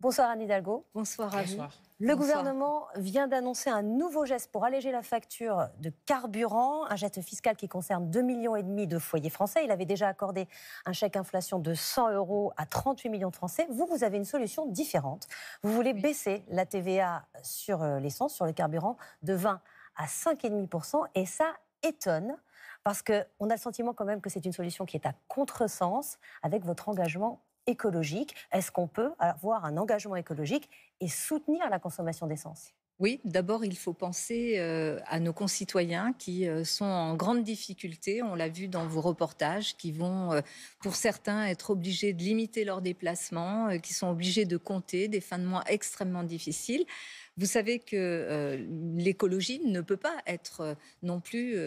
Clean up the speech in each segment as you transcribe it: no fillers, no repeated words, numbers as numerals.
Bonsoir Anne Hidalgo. Bonsoir à vous. Le gouvernement vient d'annoncer un nouveau geste pour alléger la facture de carburant, un geste fiscal qui concerne 2,5 millions de foyers français. Il avait déjà accordé un chèque inflation de 100 € à 38 millions de Français. Vous avez une solution différente. Vous voulez baisser la TVA sur l'essence, sur le carburant, de 20 à 5,5%. Et ça étonne, parce qu'on a le sentiment quand même que c'est une solution qui est à contresens avec votre engagement écologique. Est-ce qu'on peut avoir un engagement écologique et soutenir la consommation d'essence ? Oui, d'abord, il faut penser à nos concitoyens qui sont en grande difficulté. On l'a vu dans vos reportages, qui vont, pour certains, être obligés de limiter leurs déplacements, qui sont obligés de compter des fins de mois extrêmement difficiles. Vous savez que l'écologie ne peut pas être non plus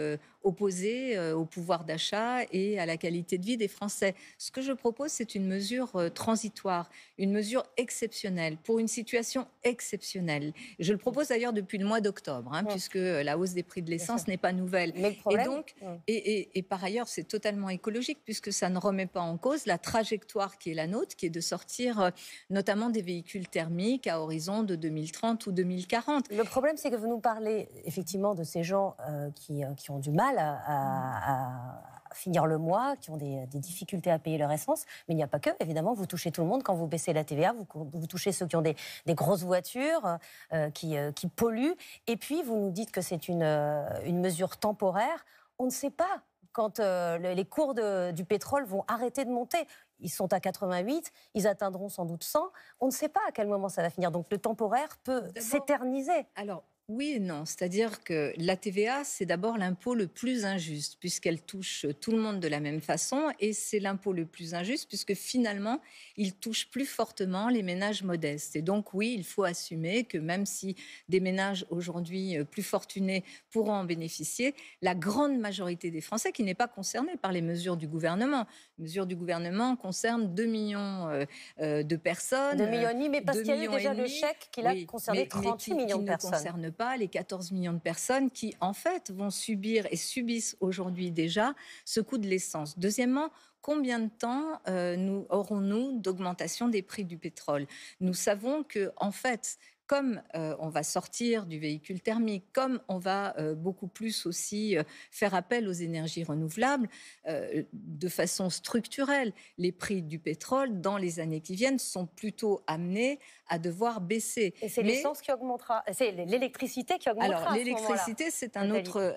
opposée au pouvoir d'achat et à la qualité de vie des Français. Ce que je propose, c'est une mesure transitoire, une mesure exceptionnelle, pour une situation exceptionnelle. Je le propose d'ailleurs depuis le mois d'octobre, puisque la hausse des prix de l'essence n'est pas nouvelle. Mais le problème, et donc, et par ailleurs, c'est totalement écologique, puisque ça ne remet pas en cause la trajectoire qui est la nôtre, qui est de sortir notamment des véhicules thermiques à horizon de 2030 ou 2040. Le problème, c'est que vous nous parlez effectivement de ces gens qui ont du mal à finir le mois, qui ont des difficultés à payer leur essence. Mais il n'y a pas que, évidemment, vous touchez tout le monde quand vous baissez la TVA, vous touchez ceux qui ont des grosses voitures, qui polluent. Et puis, vous nous dites que c'est une mesure temporaire. On ne sait pas quand les cours du pétrole vont arrêter de monter. Ils sont à 88, ils atteindront sans doute 100. On ne sait pas à quel moment ça va finir. Donc le temporaire peut s'éterniser. Alors, oui et non. C'est-à-dire que la TVA, c'est d'abord l'impôt le plus injuste, puisqu'elle touche tout le monde de la même façon. Et c'est l'impôt le plus injuste, puisque finalement, il touche plus fortement les ménages modestes. Et donc, oui, il faut assumer que même si des ménages aujourd'hui plus fortunés pourront en bénéficier, la grande majorité des Français, qui n'est pas concernée par les mesures du gouvernement. Les mesures du gouvernement concernent 2 millions de personnes. 2,5 millions, mais parce qu'il y a eu déjà le chèque qui a concerné 38 millions de personnes. Ne concerne pas les 14 millions de personnes qui, en fait, vont subir et subissent aujourd'hui déjà ce coût de l'essence. Deuxièmement, combien de temps aurons-nous d'augmentation des prix du pétrole ? Nous savons que, en fait, comme on va sortir du véhicule thermique, comme on va beaucoup plus aussi faire appel aux énergies renouvelables, de façon structurelle, les prix du pétrole, dans les années qui viennent, sont plutôt amenés à devoir baisser. Et c'est l'essence qui augmentera, c'est l'électricité qui augmentera. Alors, l'électricité, c'est un autre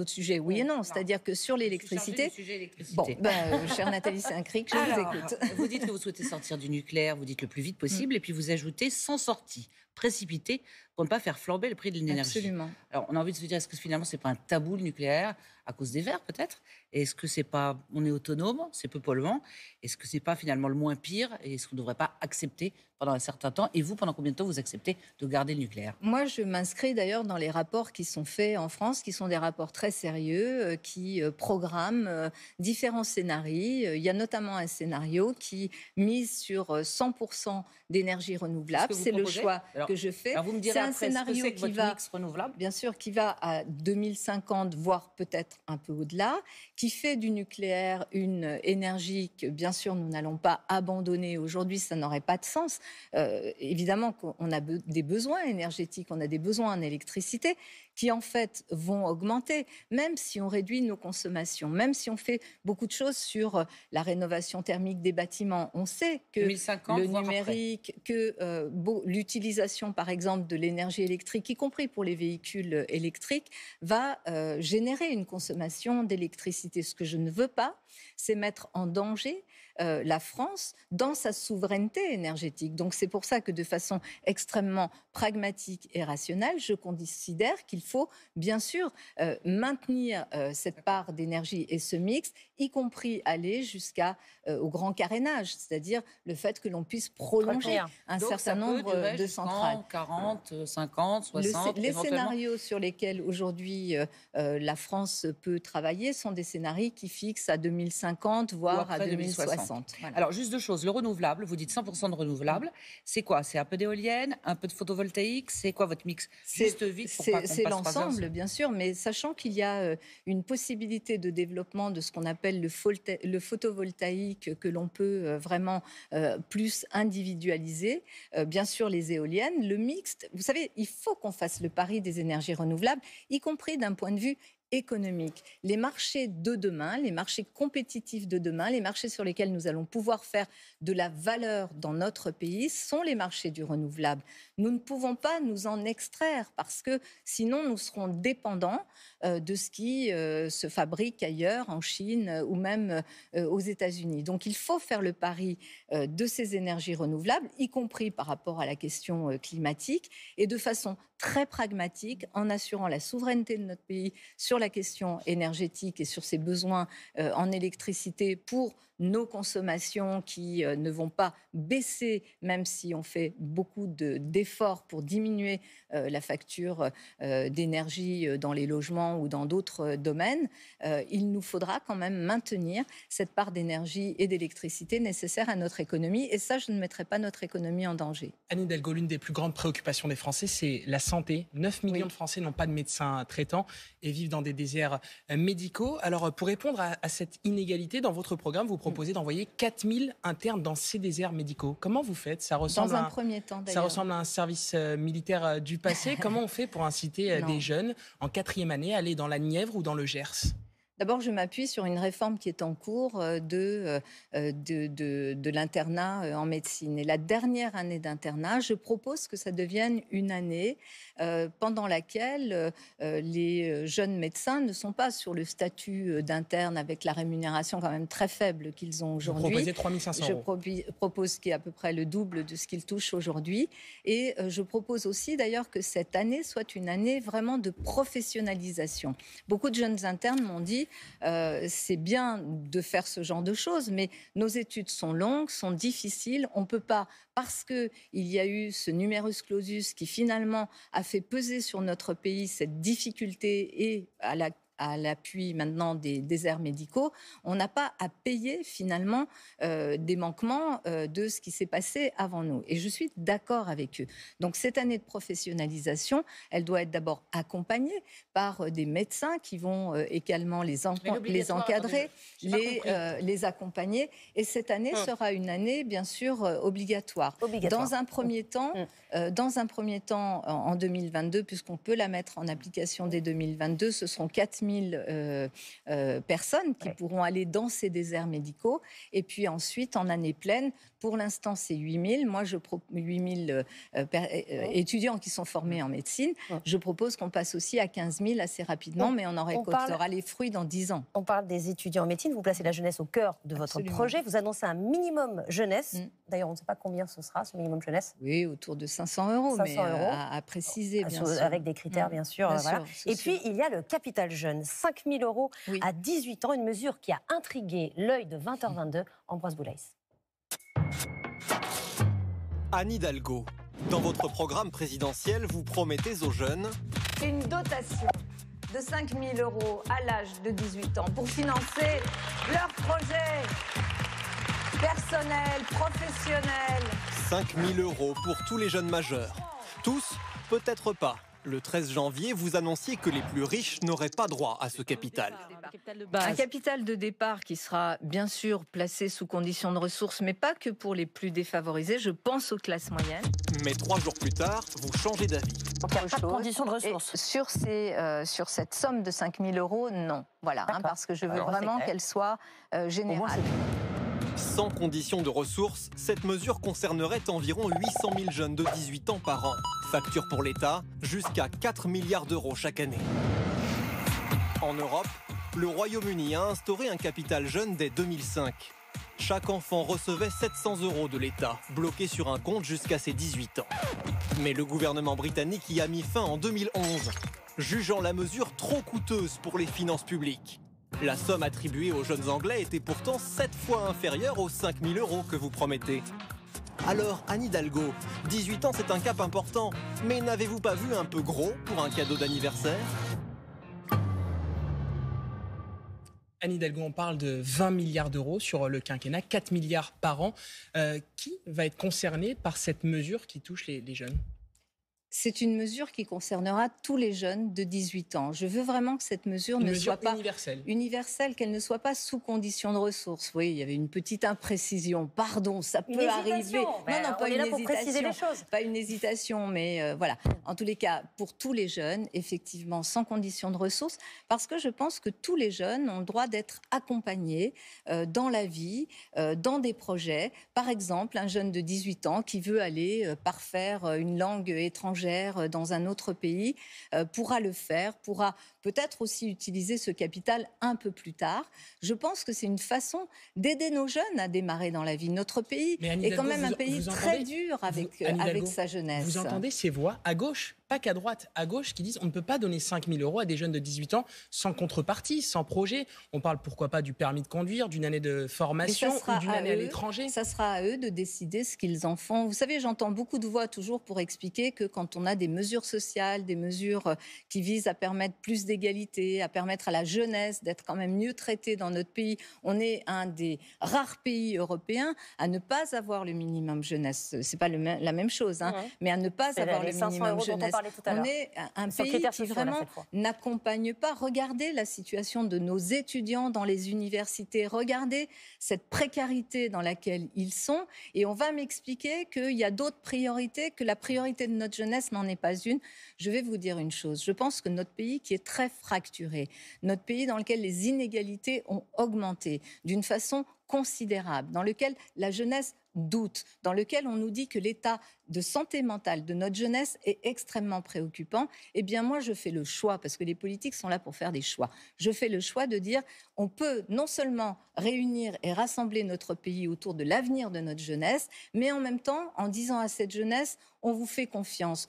sujet, oui et non. C'est-à-dire que sur l'électricité... Bon, chère Nathalie Saint-Cric, je vous écoute. Vous dites que vous souhaitez sortir du nucléaire, vous dites le plus vite possible, et puis vous ajoutez sans sortie précipité pour ne pas faire flamber le prix de l'énergie. Absolument. Alors, on a envie de se dire, est-ce que finalement, c'est pas un tabou, le nucléaire, à cause des Verts, peut-être ? Et est-ce que c'est pas, on est autonome, c'est peu polluant ? Est-ce que c'est pas finalement le moins pire ? Et est-ce qu'on ne devrait pas accepter pendant un certain temps ? Et vous, pendant combien de temps vous acceptez de garder le nucléaire ? Moi, je m'inscris d'ailleurs dans les rapports qui sont faits en France, qui sont des rapports très sérieux, qui programment différents scénarios. Il y a notamment un scénario qui mise sur 100% d'énergie renouvelable. C'est le choix que je fais. Alors vous me direz c'est un après, scénario qui va mix renouvelable, bien sûr, qui va à 2050, voire peut-être un peu au-delà, qui fait du nucléaire une énergie que, bien sûr, nous n'allons pas abandonner aujourd'hui, ça n'aurait pas de sens. Évidemment qu'on a des besoins énergétiques, on a des besoins en électricité qui, en fait, vont augmenter, même si on réduit nos consommations, même si on fait beaucoup de choses sur la rénovation thermique des bâtiments. On sait que 2050, le numérique, que l'utilisation, par exemple, de l'énergie électrique, y compris pour les véhicules électriques, va générer une consommation d'électricité. Ce que je ne veux pas, c'est mettre en danger la France dans sa souveraineté énergétique. Donc c'est pour ça que de façon extrêmement pragmatique et rationnelle, je considère qu'il faut bien sûr maintenir cette part d'énergie et ce mix, y compris aller jusqu'au grand carénage, c'est-à-dire le fait que l'on puisse prolonger un certain nombre de centrales. 40, 50, 60, les scénarios sur lesquels aujourd'hui la France peut travailler sont des scénarios qui fixent à 2050, voire à 2060. Ou après 2060. À 2060. Ou après 2060. intéressante. Voilà. Alors, juste deux choses. Le renouvelable, vous dites 100% de renouvelable. C'est quoi? C'est un peu d'éolienne, un peu de photovoltaïque? C'est quoi votre mix? Juste vite pour pas qu'on passe 3 C'est heures l'ensemble, sur- bien sûr, mais sachant qu'il y a une possibilité de développement de ce qu'on appelle le photovoltaïque que l'on peut vraiment plus individualiser. Bien sûr, les éoliennes, le mixte. Vous savez, il faut qu'on fasse le pari des énergies renouvelables, y compris d'un point de vue économique. Les marchés de demain, les marchés compétitifs de demain, les marchés sur lesquels nous allons pouvoir faire de la valeur dans notre pays sont les marchés du renouvelable. Nous ne pouvons pas nous en extraire parce que sinon nous serons dépendants de ce qui se fabrique ailleurs, en Chine ou même aux États-Unis. Donc il faut faire le pari de ces énergies renouvelables, y compris par rapport à la question climatique, et de façon très pragmatique, en assurant la souveraineté de notre pays sur la question énergétique et sur ses besoins en électricité pour nos consommations qui ne vont pas baisser, même si on fait beaucoup d'efforts pour diminuer la facture d'énergie dans les logements ou dans d'autres domaines. Il nous faudra quand même maintenir cette part d'énergie et d'électricité nécessaire à notre économie. Et ça, je ne mettrai pas notre économie en danger. Anne Hidalgo, l'une des plus grandes préoccupations des Français, c'est la santé. 9 millions de Français n'ont pas de médecin traitant et vivent dans des déserts médicaux. Alors, pour répondre à cette inégalité, dans votre programme, vous proposez d'envoyer 4000 internes dans ces déserts médicaux. Comment vous faites? Ça ressemble Dans un premier temps, d'ailleurs. Ça ressemble à un service militaire du passé. Comment on fait pour inciter des jeunes en 4e année à aller dans la Nièvre ou dans le Gers? D'abord, je m'appuie sur une réforme qui est en cours de l'internat en médecine. Et la dernière année d'internat, je propose que ça devienne une année pendant laquelle les jeunes médecins ne sont pas sur le statut d'interne avec la rémunération quand même très faible qu'ils ont aujourd'hui. Vous proposez 3 500 euros. Je propose qui est à peu près le double de ce qu'ils touchent aujourd'hui. Et je propose aussi d'ailleurs que cette année soit une année vraiment de professionnalisation. Beaucoup de jeunes internes m'ont dit c'est bien de faire ce genre de choses, mais nos études sont longues, sont difficiles. On ne peut pas, parce qu'il y a eu ce numerus clausus qui finalement a fait peser sur notre pays cette difficulté et à l'appui maintenant des déserts médicaux, on n'a pas à payer finalement des manquements de ce qui s'est passé avant nous. Et je suis d'accord avec eux. Donc cette année de professionnalisation, elle doit être d'abord accompagnée par des médecins qui vont également les encadrer, les accompagner. Et cette année sera une année bien sûr obligatoire. Dans un premier temps, en 2022, puisqu'on peut la mettre en application dès 2022, ce seront 4000 personnes qui pourront aller dans ces déserts médicaux. Et puis ensuite, en année pleine, pour l'instant, c'est 8000. Moi, 8000 étudiants qui sont formés en médecine. Je propose qu'on passe aussi à 15 000 assez rapidement, mais on en récoltera les fruits dans 10 ans. On parle des étudiants en médecine. Vous placez la jeunesse au cœur de votre projet. Vous annoncez un minimum jeunesse. D'ailleurs, on ne sait pas combien ce sera, ce minimum jeunesse. Oui, autour de 500 euros, 500 mais à préciser, bien sûr. Avec des critères, bien sûr. Bien voilà. sûr, Et puis, il y a le capital jeune. 5 000 euros à 18 ans, une mesure qui a intrigué l'œil de 20h22. Ambroise Boulaïs. Anne Hidalgo, dans votre programme présidentiel, vous promettez aux jeunes une dotation de 5 000 euros à l'âge de 18 ans pour financer leurs projets personnels, professionnels. 5 000 euros pour tous les jeunes majeurs. Tous, peut-être pas. Le 13 janvier, vous annonciez que les plus riches n'auraient pas droit à ce capital. Un capital de départ qui sera bien sûr placé sous condition de ressources, mais pas que pour les plus défavorisés. Je pense aux classes moyennes. Mais 3 jours plus tard, vous changez d'avis. Donc il n'y a pas de condition de ressources. Sur cette somme de 5 000 euros, non. Voilà, parce que je veux vraiment qu'elle soit générale. Sans condition de ressources, cette mesure concernerait environ 800 000 jeunes de 18 ans par an. Facture pour l'État, jusqu'à 4 milliards d'euros chaque année. En Europe, le Royaume-Uni a instauré un capital jeune dès 2005. Chaque enfant recevait 700 euros de l'État, bloqué sur un compte jusqu'à ses 18 ans. Mais le gouvernement britannique y a mis fin en 2011, jugeant la mesure trop coûteuse pour les finances publiques. La somme attribuée aux jeunes Anglais était pourtant 7 fois inférieure aux 5 000 euros que vous promettez. Alors, Anne Hidalgo, 18 ans c'est un cap important, mais n'avez-vous pas vu un peu gros pour un cadeau d'anniversaire ? Anne Hidalgo, on parle de 20 milliards d'euros sur le quinquennat, 4 milliards par an. Qui va être concerné par cette mesure qui touche les jeunes ? C'est une mesure qui concernera tous les jeunes de 18 ans. Je veux vraiment que cette mesure ne soit pas universelle, qu'elle ne soit pas sous condition de ressources. Oui, il y avait une petite imprécision. Pardon, ça peut arriver. Non, pas une hésitation. Pas une hésitation, mais voilà. En tous les cas, pour tous les jeunes, effectivement, sans condition de ressources, parce que je pense que tous les jeunes ont le droit d'être accompagnés dans la vie, dans des projets. Par exemple, un jeune de 18 ans qui veut aller parfaire une langue étrangère dans un autre pays, pourra le faire, pourra peut-être aussi utiliser ce capital un peu plus tard. Je pense que c'est une façon d'aider nos jeunes à démarrer dans la vie. Notre pays est quand même un pays très dur avec sa jeunesse. Vous entendez ces voix à gauche, pas qu'à droite, à gauche, qui disent on ne peut pas donner 5 000 euros à des jeunes de 18 ans sans contrepartie, sans projet. On parle pourquoi pas du permis de conduire, d'une année de formation ou d'une année à l'étranger. Ça sera à eux de décider ce qu'ils en font. Vous savez, j'entends beaucoup de voix toujours pour expliquer que quand on a des mesures sociales, des mesures qui visent à permettre plus d'égalité, à permettre à la jeunesse d'être quand même mieux traitée dans notre pays, on est un des rares pays européens à ne pas avoir le minimum jeunesse. C'est pas la même chose, hein, mais à ne pas avoir le minimum jeunesse. On est un pays qui vraiment n'accompagne pas. Regardez la situation de nos étudiants dans les universités. Regardez cette précarité dans laquelle ils sont. Et on va m'expliquer qu'il y a d'autres priorités, que la priorité de notre jeunesse n'en est pas une. Je vais vous dire une chose. Je pense que notre pays qui est très fracturé, notre pays dans lequel les inégalités ont augmenté d'une façon considérable, dans lequel la jeunesse doute, dans lequel on nous dit que l'état de santé mentale de notre jeunesse est extrêmement préoccupant, eh bien moi je fais le choix, parce que les politiques sont là pour faire des choix, je fais le choix de dire on peut non seulement réunir et rassembler notre pays autour de l'avenir de notre jeunesse, mais en même temps en disant à cette jeunesse on vous fait confiance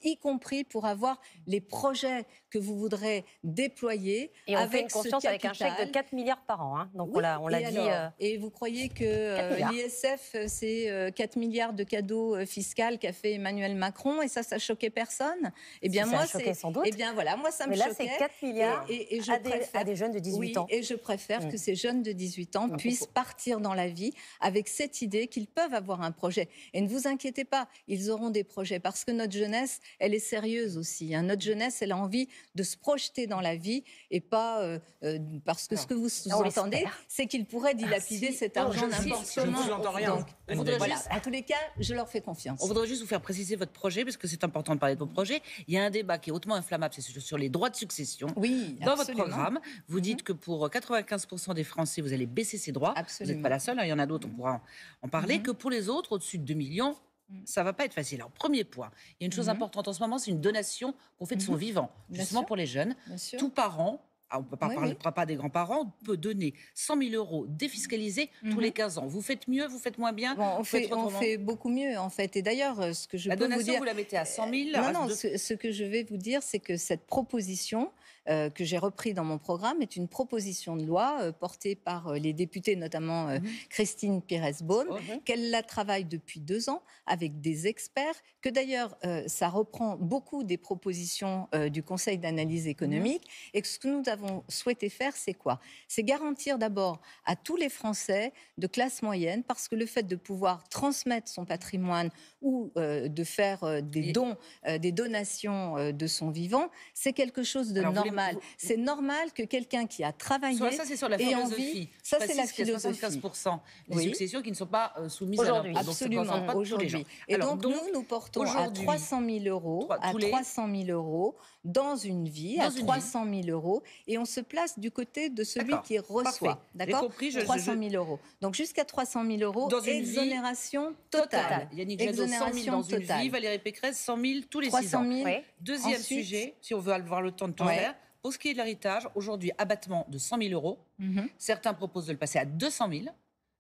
y compris pour avoir les projets que vous voudrez déployer. Et on fait une confiance avec un chèque de 4 milliards par an. Hein. Donc oui, on l'a dit. Et vous croyez que l'ISF, c'est 4 milliards de cadeaux fiscaux qu'a fait Emmanuel Macron et ça choquait personne? Eh bien, moi, ça choquait sans doute. Eh bien, voilà, moi, ça me choquait. Mais là, c'est 4 milliards à des jeunes de 18 ans. Et je préfère que ces jeunes de 18 ans puissent partir dans la vie avec cette idée qu'ils peuvent avoir un projet. Et ne vous inquiétez pas, ils auront des projets parce que notre jeunesse, elle est sérieuse aussi. Hein. Notre jeunesse, elle a envie de se projeter dans la vie et pas parce que ce que vous entendez, c'est qu'ils pourraient dilapider cet argent n'importe comment. Je vous entends rien. Donc, voilà. En tous les cas, je leur fais confiance. On voudrait juste vous faire préciser votre projet, parce que c'est important de parler de vos projets. Il y a un débat qui est hautement inflammable, c'est sur les droits de succession. Oui, dans votre programme, vous dites que pour 95% des Français, vous allez baisser ces droits. Absolument. Vous n'êtes pas la seule, hein, il y en a d'autres, on pourra en parler. Que pour les autres, au-dessus de 2 millions, ça ne va pas être facile. Alors, premier point, il y a une chose importante en ce moment, c'est une donation qu'on fait de son vivant, justement pour les jeunes. Tout parent, on ne parlera pas des grands-parents, peut donner 100 000 euros défiscalisés tous les 15 ans. Vous faites mieux, vous faites moins bien? On fait beaucoup mieux, en fait. Et d'ailleurs, ce que je peux vous dire... La donation, vous la mettez à 100 000? Ce que je vais vous dire, c'est que cette proposition que j'ai repris dans mon programme est une proposition de loi portée par les députés, notamment Christine Pires-Beaune, qu'elle la travaille depuis 2 ans avec des experts, que d'ailleurs ça reprend beaucoup des propositions du Conseil d'analyse économique. Et que ce que nous avons souhaité faire, c'est quoi? C'est garantir d'abord à tous les Français de classe moyenne, parce que le fait de pouvoir transmettre son patrimoine ou de faire des dons, des donations de son vivant, c'est quelque chose de normal. C'est normal que quelqu'un qui a travaillé ça, c'est sur la philosophie. Ça, c'est la philosophie. 75% des successions qui ne sont pas soumises aujourd'hui. À l'impôt. Absolument, aujourd'hui. Et donc, nous portons à 300 000 euros, dans une vie, à 300 000 euros, et on se place du côté de celui qui reçoit. D'accord ? 300 000 euros. Donc, jusqu'à 300 000 euros, exonération totale. Yannick Jadot, 100 000 dans une vie. Valérie Pécresse, 100 000 tous les 6 ans. Deuxième sujet, si on veut avoir le temps de tout faire. Pour ce qui est de l'héritage, aujourd'hui, abattement de 100 000 euros. Certains proposent de le passer à 200 000.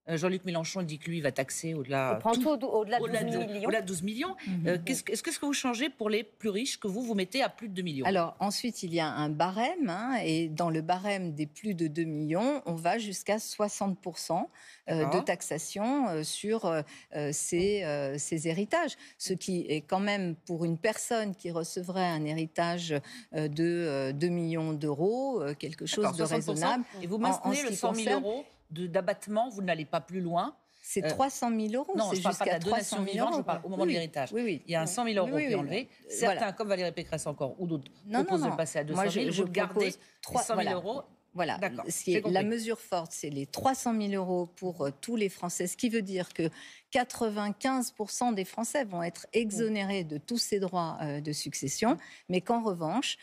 Jean-Luc Mélenchon dit que lui va taxer au-delà. On prend tout au-delà de 12 millions. Au-delà de 12 millions. Qu'est-ce que vous changez pour les plus riches que vous mettez à plus de 2 millions? Alors ensuite, il y a un barème, et dans le barème des plus de 2 millions, on va jusqu'à 60% de taxation sur ces héritages. Ce qui est quand même, pour une personne qui recevrait un héritage de 2 millions d'euros, quelque chose de 60%. Raisonnable. Et vous maintenez le 100 000 euros d'abattement, vous n'allez pas plus loin. C'est 300 000 euros. Non, c'est je parle pas de la donation vivante, je parle au moment de l'héritage. Oui. Il y a un 100 000 euros qui est enlevé. Certains, comme Valérie Pécresse encore, ou d'autres, proposent de passer à 200 000. Vous gardez 100 000 euros. Voilà, la mesure forte, c'est les 300 000 euros pour tous les Français, ce qui veut dire que 95% des Français vont être exonérés de tous ces droits de succession, mais qu'en revanche,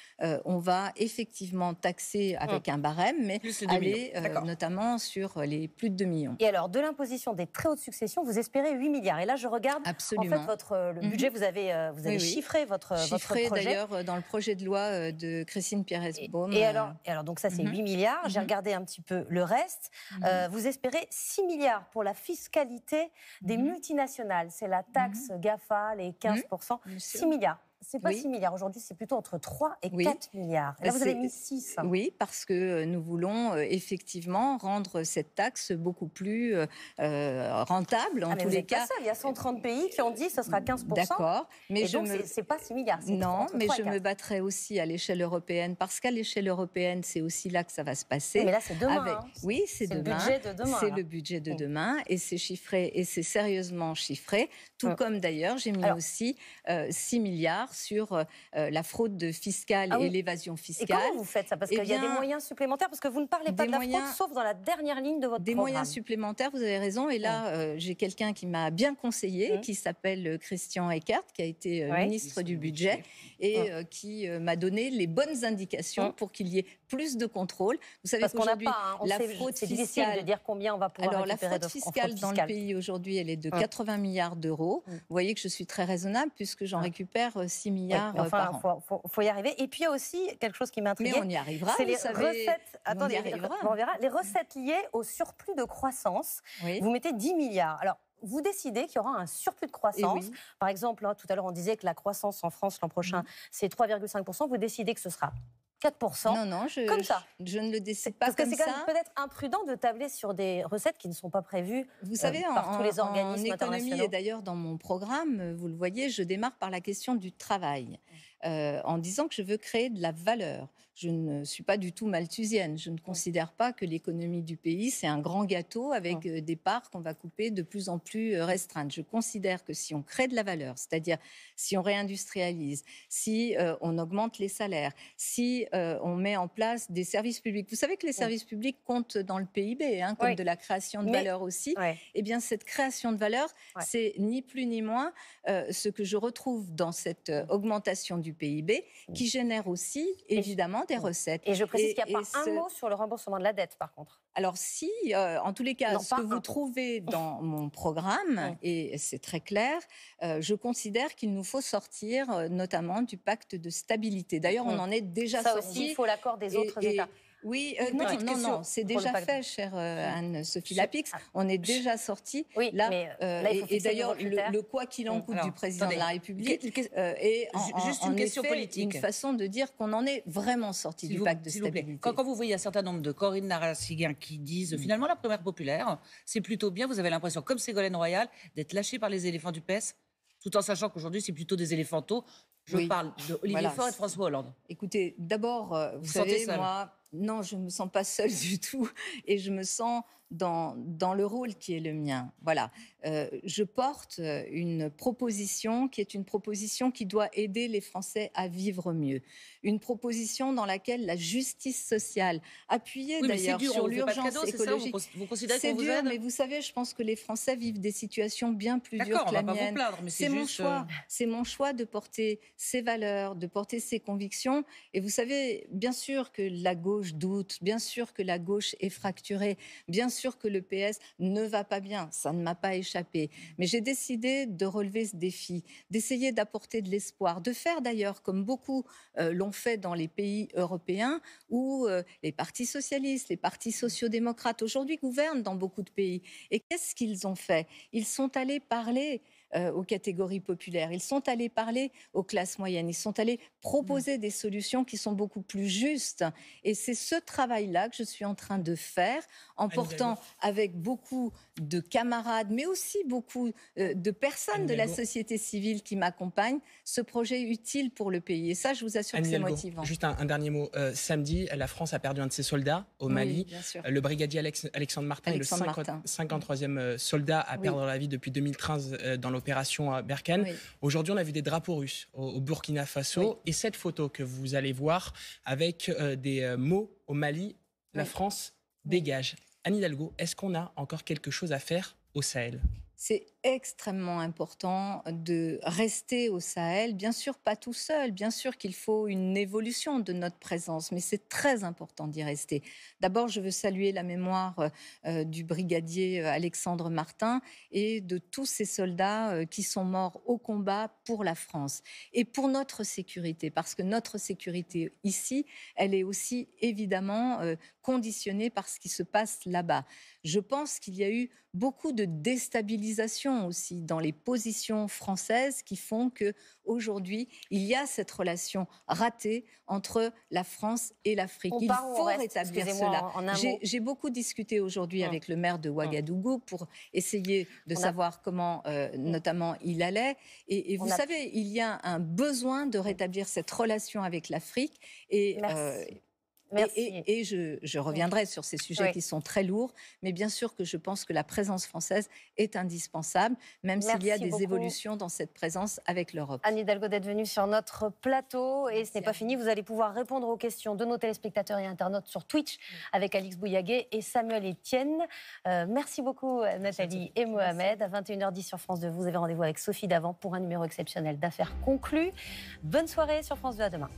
on va effectivement taxer avec un barème, mais aller notamment sur les plus de 2 millions. Et alors, de l'imposition des très hautes successions, vous espérez 8 milliards. Et là, je regarde, Absolument. en fait, le budget, vous avez chiffré votre chiffré, projet. D'ailleurs, dans le projet de loi de Christine Pires-Beaume. Et alors, donc ça, c'est 8 milliards. J'ai regardé un petit peu le reste. Vous espérez 6 milliards pour la fiscalité des multinationales. C'est la taxe GAFA, les 15%. 6 milliards. C'est pas 6 milliards. Aujourd'hui, c'est plutôt entre 3 et 4 milliards. Et là, vous avez mis 6. Oui, parce que nous voulons effectivement rendre cette taxe beaucoup plus rentable. En tous les cas, il y a 130 pays qui ont dit que ce sera 15%. D'accord. Mais c'est pas 6 milliards. Non, mais je me battrai aussi à l'échelle européenne, parce qu'à l'échelle européenne, c'est aussi là que ça va se passer. Mais là, c'est demain. Oui, c'est demain. Le budget de demain. C'est le budget de demain, et c'est chiffré, et c'est sérieusement chiffré. Tout comme d'ailleurs, j'ai mis aussi 6 milliards sur la fraude fiscale et l'évasion fiscale. Et comment vous faites ça? Parce qu'il y a des moyens supplémentaires, parce que vous ne parlez pas de la fraude, sauf dans la dernière ligne de votre programme. Des moyens supplémentaires, vous avez raison. Et là, j'ai quelqu'un qui m'a bien conseillé, qui s'appelle Christian Eckert, qui a été ministre du Budget, et qui m'a donné les bonnes indications pour qu'il y ait plus de contrôle. Vous savez qu'aujourd'hui, la fraude fiscale... C'est difficile de dire combien on va pouvoir récupérer la fraude fiscale dans le pays aujourd'hui, elle est de 80 milliards d'euros. Vous voyez que je suis très raisonnable, puisque j'en récupère 6 milliards par an. Faut y arriver. Et puis il y a aussi quelque chose qui m'intrigue. Mais on y arrivera. C'est les recettes. Attendez, on verra. Les recettes liées au surplus de croissance. Vous mettez 10 milliards. Alors, vous décidez qu'il y aura un surplus de croissance. Par exemple, tout à l'heure, on disait que la croissance en France l'an prochain, c'est 3,5%. Vous décidez que ce sera 4%. Non, comme ça. Je ne le décide pas comme ça. Parce que c'est quand même peut-être imprudent de tabler sur des recettes qui ne sont pas prévues. Vous savez, par tous les organismes en internationaux. économie, et d'ailleurs dans mon programme, vous le voyez, je démarre par la question du travail, en disant que je veux créer de la valeur. Je ne suis pas du tout malthusienne. Je ne considère pas que l'économie du pays, c'est un grand gâteau avec des parts qu'on va couper de plus en plus restreintes. Je considère que si on crée de la valeur, c'est-à-dire si on réindustrialise, si on augmente les salaires, si on met en place des services publics. Vous savez que les services publics comptent dans le PIB, comme de la création de valeur aussi. Eh bien, cette création de valeur, c'est ni plus ni moins ce que je retrouve dans cette augmentation du PIB, qui génère aussi, évidemment, des recettes. Et je précise qu'il n'y a pas un mot sur le remboursement de la dette, par contre. Alors si, en tous les cas, ce que vous trouvez dans mon programme, et c'est très clair, je considère qu'il nous faut sortir notamment du pacte de stabilité. D'ailleurs, on en est déjà sorti. Ça aussi, il faut l'accord des autres États. Oui, non, c'est déjà fait, chère Anne-Sophie Lapix. On est déjà sorti. Là, et d'ailleurs, le quoi qu'il en coûte du président de la République est juste une question politique. Une façon de dire qu'on en est vraiment sorti du pacte de stabilité. Quand vous voyez un certain nombre de Corinne Narassiguin qui disent finalement la primaire populaire, c'est plutôt bien, vous avez l'impression, comme Ségolène Royal, d'être lâché par les éléphants du PS, tout en sachant qu'aujourd'hui c'est plutôt des éléphantaux. Je parle d'Olivier Faure et de François Hollande. Écoutez, d'abord, vous savez, moi... Non, je ne me sens pas seule du tout, et je me sens dans le rôle qui est le mien. Voilà. Je porte une proposition qui est une proposition qui doit aider les Français à vivre mieux. Une proposition dans laquelle la justice sociale, appuyée d'ailleurs sur l'urgence écologique, vous considérez c'est qu'on vous dur, aide? mais vous savez, je pense que les Français vivent des situations bien plus dures que la mienne. Pas vous plaindre, mais c'est mon choix. C'est mon choix de porter ses valeurs, de porter ses convictions. Et vous savez, bien sûr que la gauche gauche doute, bien sûr que la gauche est fracturée, bien sûr que le PS ne va pas bien, ça ne m'a pas échappé. Mais j'ai décidé de relever ce défi, d'essayer d'apporter de l'espoir, de faire d'ailleurs comme beaucoup l'ont fait dans les pays européens où les partis socialistes, les partis sociaux-démocrates aujourd'hui gouvernent dans beaucoup de pays. Et qu'est-ce qu'ils ont fait? Ils sont allés parler aux catégories populaires. Ils sont allés parler aux classes moyennes. Ils sont allés proposer des solutions qui sont beaucoup plus justes. Et c'est ce travail-là que je suis en train de faire en portant avec beaucoup de camarades, mais aussi beaucoup de personnes de la société civile qui m'accompagnent, ce projet utile pour le pays. Et ça, je vous assure que c'est motivant. Juste un dernier mot. Samedi, la France a perdu un de ses soldats au Mali. Le brigadier Alexandre Martin est le 53e soldat à perdre la vie depuis 2013 dans l'opération Berkane. Aujourd'hui, on a vu des drapeaux russes au Burkina Faso. Et cette photo que vous allez voir avec des mots au Mali, la France dégage. Anne Hidalgo, est-ce qu'on a encore quelque chose à faire au Sahel? C'est extrêmement important de rester au Sahel. Bien sûr, pas tout seul. Bien sûr qu'il faut une évolution de notre présence, mais c'est très important d'y rester. D'abord, je veux saluer la mémoire du brigadier Alexandre Martin et de tous ces soldats qui sont morts au combat pour la France et pour notre sécurité, parce que notre sécurité ici, elle est aussi évidemment conditionnée par ce qui se passe là-bas. Je pense qu'il y a eu beaucoup de déstabilisation aussi dans les positions françaises qui font que aujourd'hui il y a cette relation ratée entre la France et l'Afrique. Il faut rétablir cela. J'ai beaucoup discuté aujourd'hui avec le maire de Ouagadougou pour essayer de savoir comment notamment il allait. Et vous savez, il y a un besoin de rétablir cette relation avec l'Afrique. Et je reviendrai sur ces sujets qui sont très lourds, mais bien sûr que je pense que la présence française est indispensable, même s'il y a des évolutions dans cette présence avec l'Europe. Anne Hidalgo d'être venue sur notre plateau, et ce n'est pas fini, vous allez pouvoir répondre aux questions de nos téléspectateurs et internautes sur Twitch avec Alix Bouillaguet et Samuel Etienne. Merci beaucoup Nathalie et Mohamed. À 21h10 sur France 2, vous avez rendez-vous avec Sophie Davant pour un numéro exceptionnel d'affaires conclues. Bonne soirée sur France 2, à demain.